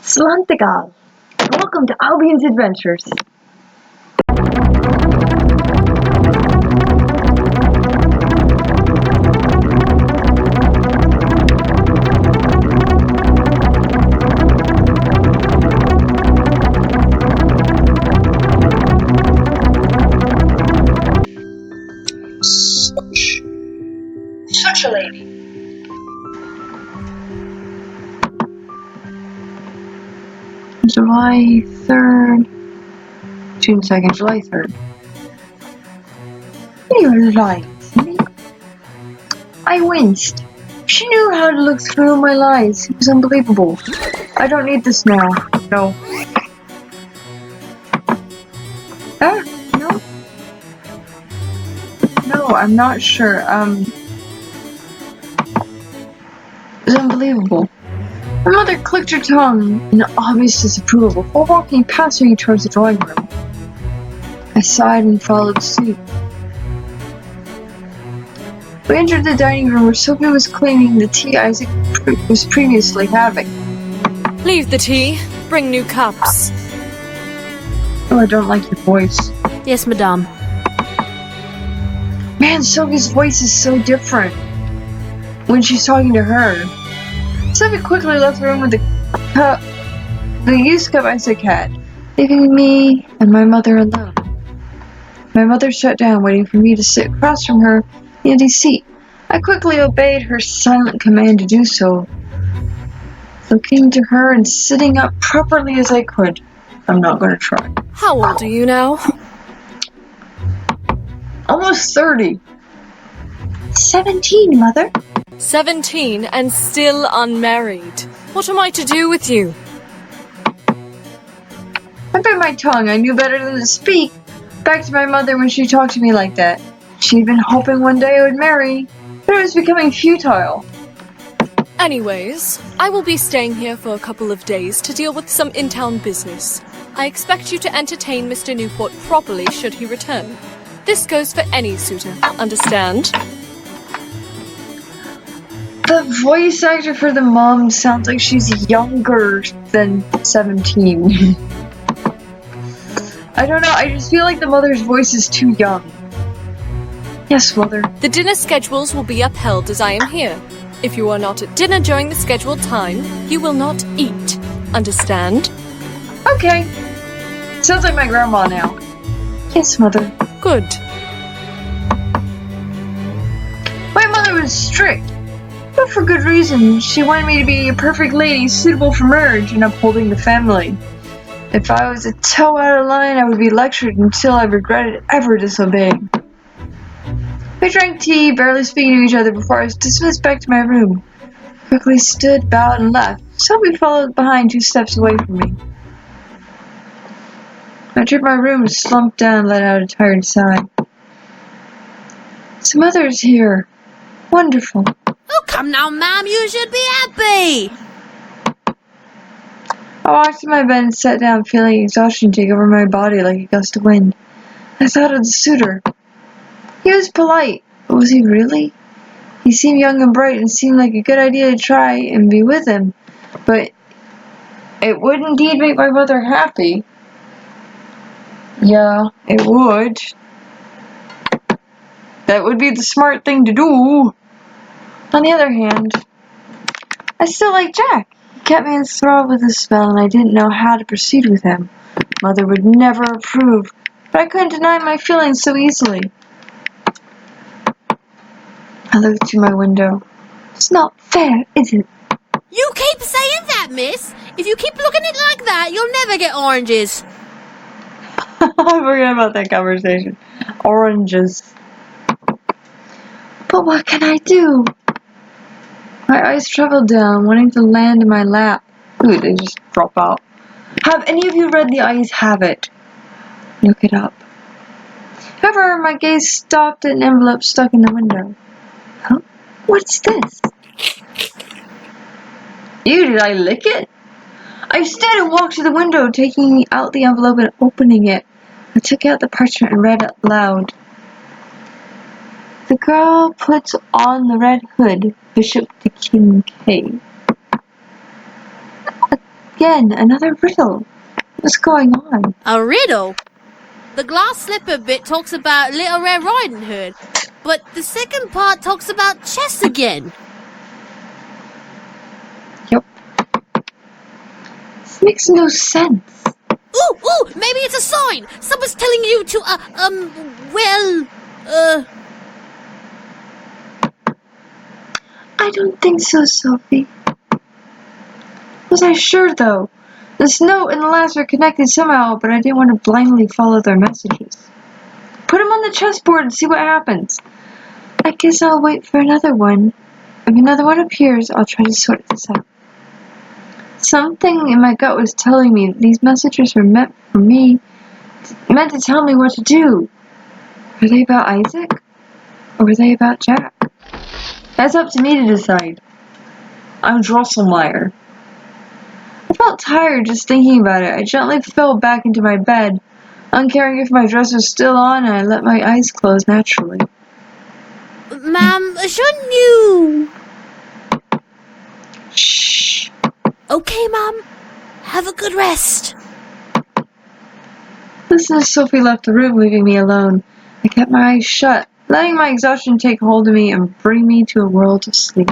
Slantagal. Welcome to Albion's Adventures. Such a lady. July 3rd. June 2nd, July 3rd. You lied to me. I winced. She knew how to look through my lies. It was unbelievable. I don't need this now. No. No. No, I'm not sure. It was unbelievable. My mother clicked her tongue in obvious disapproval before walking past me towards the drawing room. I sighed and followed suit. We entered the dining room where Sophie was cleaning the tea Isaac was previously having. Leave the tea. Bring new cups. Oh, I don't like your voice. Yes, madame. Man, Sophie's voice is so different when she's talking to her. Sophie quickly left the room with the used cup Isaac had, leaving me and my mother alone. My mother sat down, waiting for me to sit across from her in the empty seat. I quickly obeyed her silent command to do so, looking to her and sitting up properly as I could. I'm not going to try. How old are you now? Almost 30. 17, Mother. 17 and still unmarried. What am I to do with you? I bit my tongue. I knew better than to speak back to my mother when she talked to me like that. She'd been hoping one day I would marry, but it was becoming futile. Anyways, I will be staying here for a couple of days to deal with some in-town business. I expect you to entertain Mr. Newport properly should he return. This goes for any suitor, understand? The voice actor for the mom sounds like she's younger than 17. I don't know, I just feel like the mother's voice is too young. Yes, Mother. The dinner schedules will be upheld as I am here. If you are not at dinner during the scheduled time, you will not eat. Understand? Okay. Sounds like my grandma now. Yes, Mother. Good. My mother was strict, but for good reason. She wanted me to be a perfect lady suitable for marriage and upholding the family. If I was a toe out of line, I would be lectured until I regretted ever disobeying. We drank tea, barely speaking to each other before I was dismissed back to my room. Quickly stood, bowed, and left. Sophie followed behind 2 steps away from me. I entered my room and slumped down and let out a tired sigh. So Mother's here. Wonderful. Oh, come now, ma'am, you should be happy. I walked to my bed and sat down, feeling exhaustion take over my body like a gust of wind. I thought of the suitor. He was polite, but was he really? He seemed young and bright and seemed like a good idea to try and be with him, but it would indeed make my mother happy. Yeah, it would. That would be the smart thing to do. On the other hand, I still like Jack. He kept me enthralled with his spell, and I didn't know how to proceed with him. Mother would never approve, but I couldn't deny my feelings so easily. I looked through my window. It's not fair, is it? You keep saying that, miss. If you keep looking at it like that, you'll never get oranges. I forgot about that conversation. Oranges. But what can I do? My eyes traveled down, wanting to land in my lap. Ooh, they just drop out. Have any of you read The Eyes Have It? Look it up. However, my gaze stopped at an envelope stuck in the window. Huh? What's this? Ew, did I lick it? I stood and walked to the window, taking out the envelope and opening it. I took out the parchment and read out loud. The girl puts on the red hood, Bishop to Kincaid. again, another riddle. What's going on? A riddle? The glass slipper bit talks about Little Red Riding Hood, but the second part talks about chess again. Yep. This makes no sense. Ooh, maybe it's a sign. Someone's telling you to, I don't think so, Sophie. Was I sure, though? This note and the last were connected somehow, but I didn't want to blindly follow their messages. Put them on the chessboard and see what happens. I guess I'll wait for another one. If another one appears, I'll try to sort this out. Something in my gut was telling me that these messages were meant for me, meant to tell me what to do. Were they about Isaac? Or were they about Jack? That's up to me to decide. I'm Drosselmeyer. I felt tired just thinking about it. I gently fell back into my bed, uncaring if my dress was still on, and I let my eyes close naturally. Ma'am, shouldn't you? Shh. Okay, Mum. Have a good rest. Listen as Sophie left the room, leaving me alone. I kept my eyes shut, letting my exhaustion take hold of me and bring me to a world of sleep.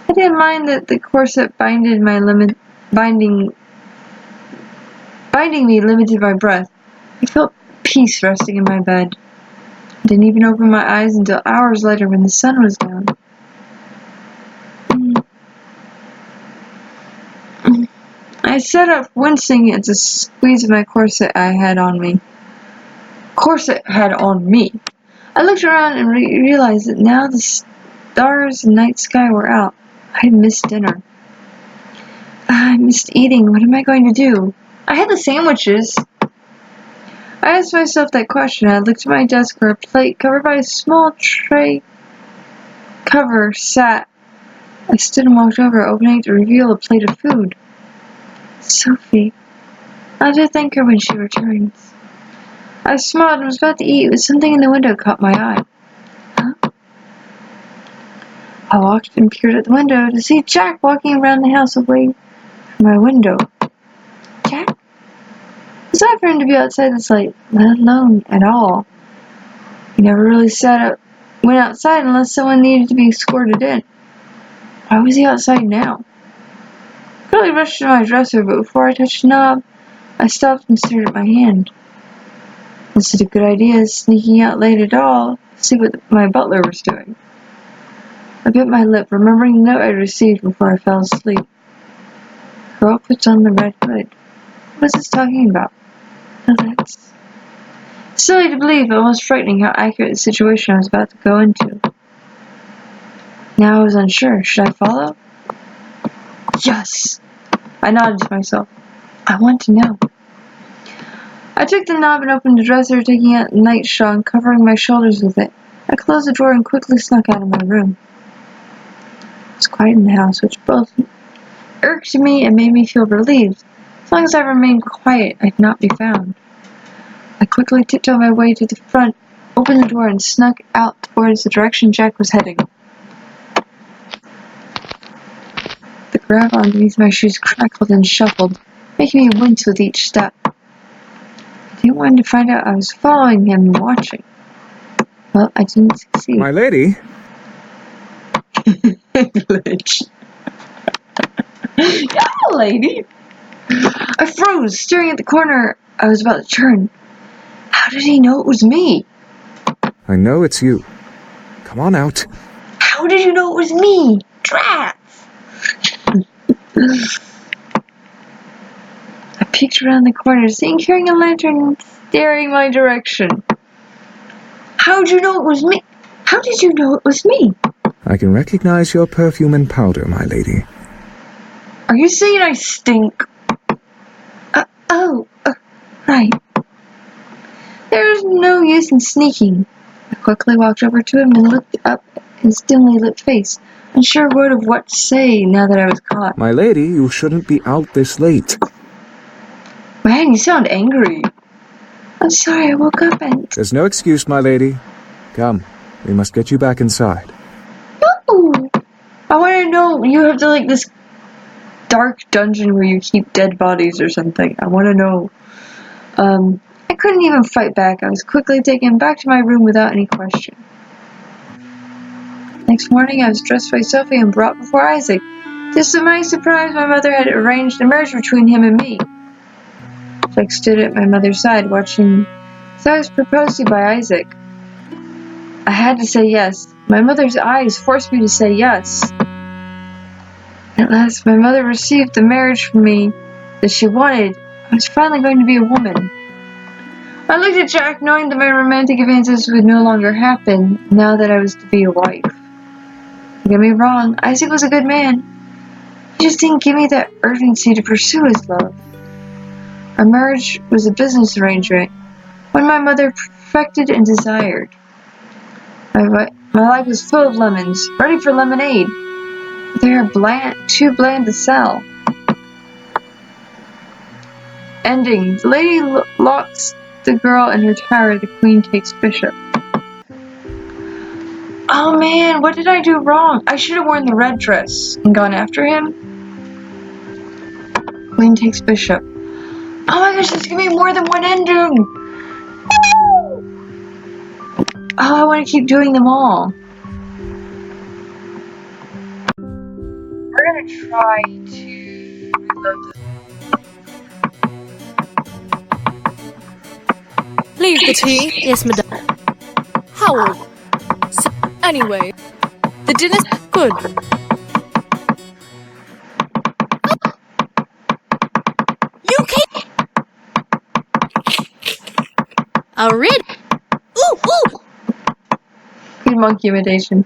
I didn't mind that the corset binding me limited my breath. I felt peace resting in my bed. I didn't even open my eyes until hours later when the sun was down. I sat up, wincing at the squeeze of my corset had on me. I looked around and realized that now the stars and night sky were out. I had missed dinner. I missed eating. What am I going to do? I had the sandwiches. I asked myself that question. I looked at my desk where a plate covered by a small tray cover sat. I stood and walked over, opening it to reveal a plate of food. Sophie. I'll have to thank her when she returns. I smiled and was about to eat when something in the window caught my eye. Huh? I walked and peered at the window to see Jack walking around the house away from my window. Jack? It's odd for him to be outside this late, let alone at all. He never really went outside unless someone needed to be escorted in. Why was he outside now? I quickly rushed to my dresser, but before I touched the knob, I stopped and stared at my hand. Was it a good idea sneaking out late at all to see what my butler was doing? I bit my lip, remembering the note I received before I fell asleep. Girl puts on the red hood. What is this talking about? Oh, that's silly to believe, but almost frightening how accurate the situation I was about to go into. Now I was unsure. Should I follow? Yes! I nodded to myself. I want to know. I took the knob and opened the dresser, taking out the night shawl and covering my shoulders with it. I closed the door and quickly snuck out of my room. It was quiet in the house, which both irked me and made me feel relieved. As long as I remained quiet, I'd not be found. I quickly tiptoed my way to the front, opened the door, and snuck out towards the direction Jack was heading. The gravel underneath my shoes crackled and shuffled, making me wince with each step. I didn't want to find out I was following him and watching. Well, I didn't succeed. My lady? English. Yeah, lady. I froze, staring at the corner I was about to turn. How did he know it was me? I know it's you. Come on out. How did you know it was me? Drats! I peeked around the corner, seeing carrying a lantern and staring my direction. How'd you know it was me? How did you know it was me? I can recognize your perfume and powder, my lady. Are you saying I stink? Right. There's no use in sneaking. I quickly walked over to him and looked up his dimly lit face, unsure of what to say now that I was caught. My lady, you shouldn't be out this late. Man, you sound angry. I'm sorry, I woke up and... There's no excuse, my lady. Come, we must get you back inside. No! I want to know you have to, this dark dungeon where you keep dead bodies or something. I want to know. I couldn't even fight back. I was quickly taken back to my room without any question. Next morning, I was dressed by Sophie and brought before Isaac. To my surprise, my mother had arranged a marriage between him and me. Flick stood at my mother's side, watching as I was proposed to by Isaac. I had to say yes. My mother's eyes forced me to say yes. At last, my mother received the marriage from me that she wanted. I was finally going to be a woman. I looked at Jack, knowing that my romantic advances would no longer happen now that I was to be a wife. Don't get me wrong, Isaac was a good man. He just didn't give me that urgency to pursue his love. Our marriage was a business arrangement, one my mother perfected and desired. My life was full of lemons, ready for lemonade. They are too bland to sell. Ending. The lady locks the girl in her tower. The queen takes bishop. Oh man, what did I do wrong? I should have worn the red dress and gone after him. Queen takes bishop. Oh my gosh, there's gonna be more than one ending. Oh, I want to keep doing them all. We're gonna try to reload this. Leave the tea. Yes, madam. Howard. So, anyway, the dinner's good. You can't. Already. Ooh. Good monkey imitation.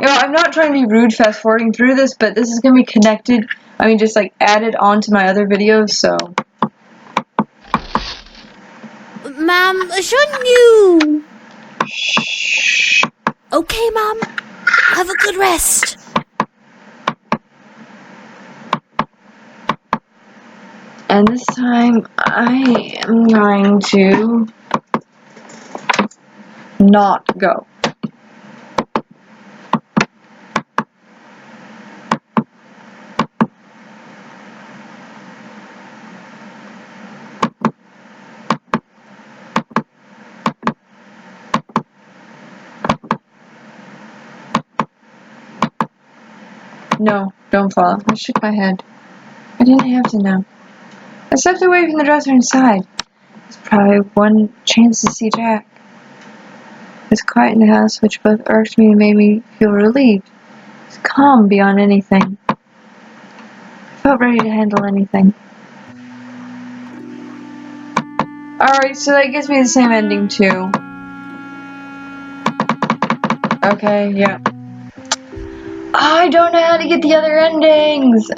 You know, I'm not trying to be rude fast forwarding through this, but this is going to be connected. I mean, just like added on to my other videos, so. Ma'am, shouldn't you? Shh. Okay, Mom. Have a good rest. And this time, I am going to not go. No, don't fall. I shook my head. I didn't have to know. I stepped away from the dresser inside. It's probably one chance to see Jack. It was quiet in the house, which both irked me and made me feel relieved. It was calm beyond anything. I felt ready to handle anything. Alright, so that gives me the same ending too. Okay, yeah. I don't know how to get the other endings.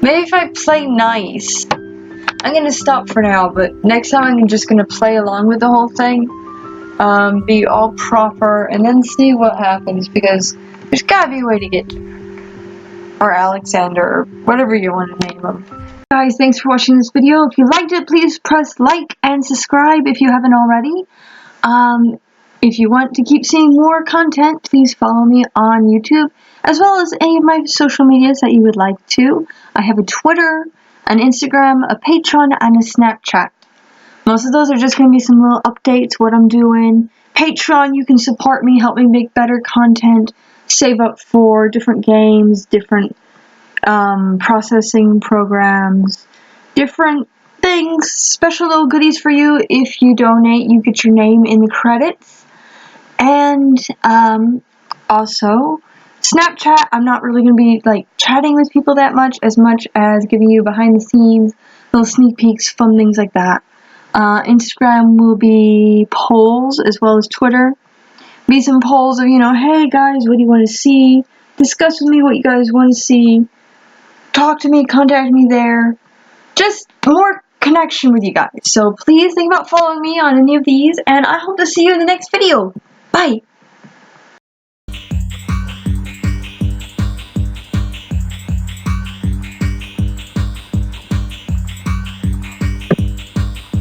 Maybe if I play nice. I'm gonna stop for now, but next time I'm just gonna play along with the whole thing. Be all proper, and then see what happens, because there's gotta be a way to get or Alexander, or whatever you want to name him. Guys, thanks for watching this video. If you liked it, please press like and subscribe if you haven't already. If you want to keep seeing more content, please follow me on YouTube, as well as any of my social medias that you would like to. I have a Twitter, an Instagram, a Patreon, and a Snapchat. Most of those are just going to be some little updates, what I'm doing. Patreon, you can support me, help me make better content, save up for different games, different processing programs, different things, special little goodies for you. If you donate, you get your name in the credits. And also, Snapchat, I'm not really going to be like chatting with people that much as giving you behind the scenes, little sneak peeks, fun things like that. Instagram will be polls, as well as Twitter. Be some polls of, hey guys, what do you want to see? Discuss with me what you guys want to see. Talk to me, contact me there. Just more connection with you guys. So please think about following me on any of these, and I hope to see you in the next video. Bye!